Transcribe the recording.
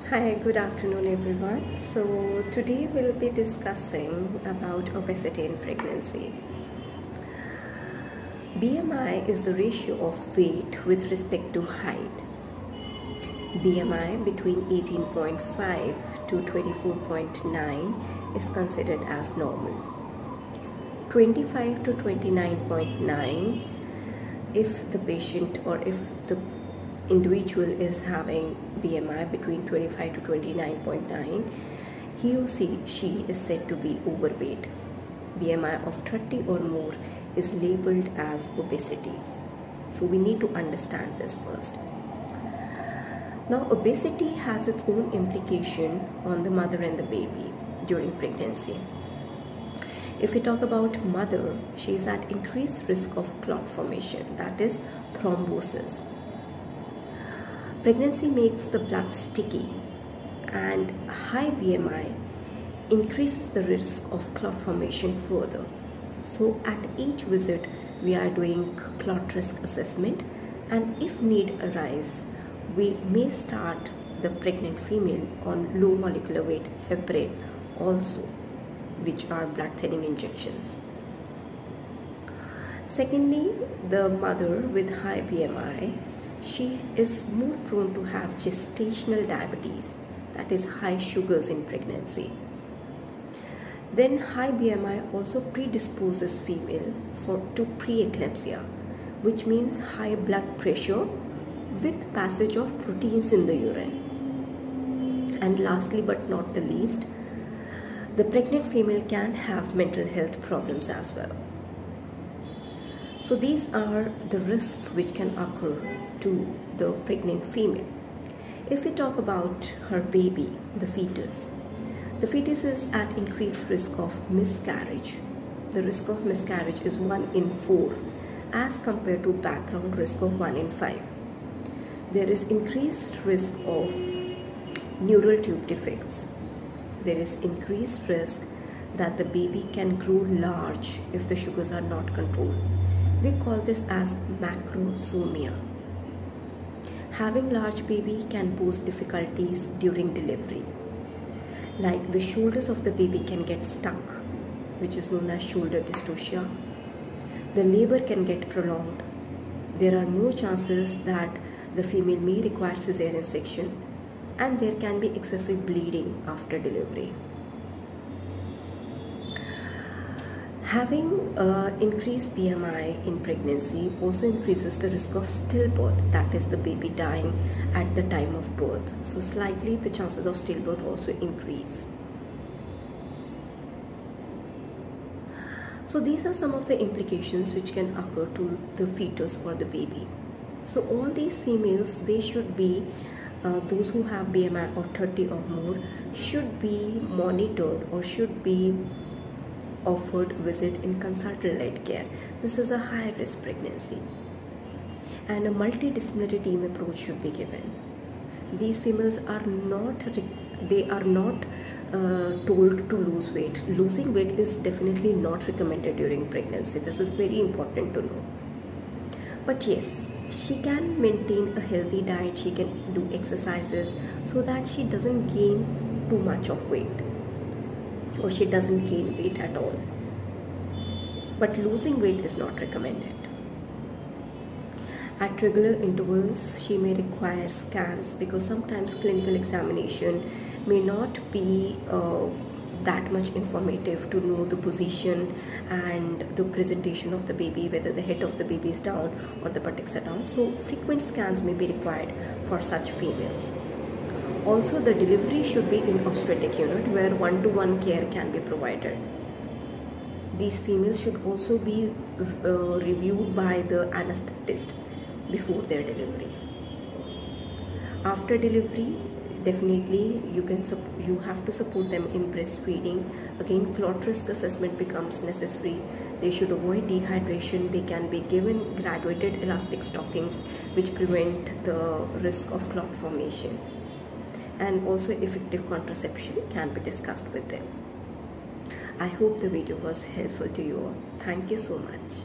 Hi, good afternoon everyone. So today we'll be discussing about obesity in pregnancy. BMI is the ratio of weight with respect to height. BMI between 18.5 to 24.9 is considered as normal. 25 to 29.9 if the patient or if the individual is having BMI between 25 to 29.9, he or she is said to be overweight. BMI of 30 or more is labeled as obesity. So we need to understand this first. Now, obesity has its own implication on the mother and the baby during pregnancy. If we talk about mother, she is at increased risk of clot formation, that is thrombosis. Pregnancy makes the blood sticky, and high BMI increases the risk of clot formation further. So at each visit we are doing clot risk assessment, and if need arise, we may start the pregnant female on low molecular weight heparin also, which are blood thinning injections. Secondly, the mother with high BMI, she is more prone to have gestational diabetes, that is high sugars in pregnancy. Then high BMI also predisposes female to preeclampsia, which means high blood pressure with passage of proteins in the urine. And lastly but not the least, the pregnant female can have mental health problems as well. So these are the risks which can occur to the pregnant female. If we talk about her baby, the fetus is at increased risk of miscarriage. The risk of miscarriage is 1 in 4 as compared to background risk of 1 in 5. There is increased risk of neural tube defects. There is increased risk that the baby can grow large if the sugars are not controlled. We call this as macrosomia. Having large baby can pose difficulties during delivery. Like the shoulders of the baby can get stuck, which is known as shoulder dystocia. The labor can get prolonged. There are no chances that the female may require cesarean section, and there can be excessive bleeding after delivery. Having increased BMI in pregnancy also increases the risk of stillbirth, that is the baby dying at the time of birth. So slightly the chances of stillbirth also increase. So these are some of the implications which can occur to the fetus or the baby. So all these females, they should be, those who have BMI of 30 or more should be monitored or should be offered visit in consultant-led care. This is a high-risk pregnancy, and a multidisciplinary team approach should be given. These females are not told to lose weight. Losing weight is definitely not recommended during pregnancy. This is very important to know. But yes, she can maintain a healthy diet, she can do exercises so that she doesn't gain too much of weight, or she doesn't gain weight at all. But losing weight is not recommended. At regular intervals, she may require scans, because sometimes clinical examination may not be that much informative to know the position and the presentation of the baby, whether the head of the baby is down or the buttocks are down. So frequent scans may be required for such females. Also, the delivery should be in obstetric unit where one-to-one care can be provided. These females should also be reviewed by the anesthetist before their delivery. After delivery, definitely you have to support them in breastfeeding. Again, clot risk assessment becomes necessary. They should avoid dehydration. They can be given graduated elastic stockings which prevent the risk of clot formation. And also effective contraception can be discussed with them. I hope the video was helpful to you all. Thank you so much.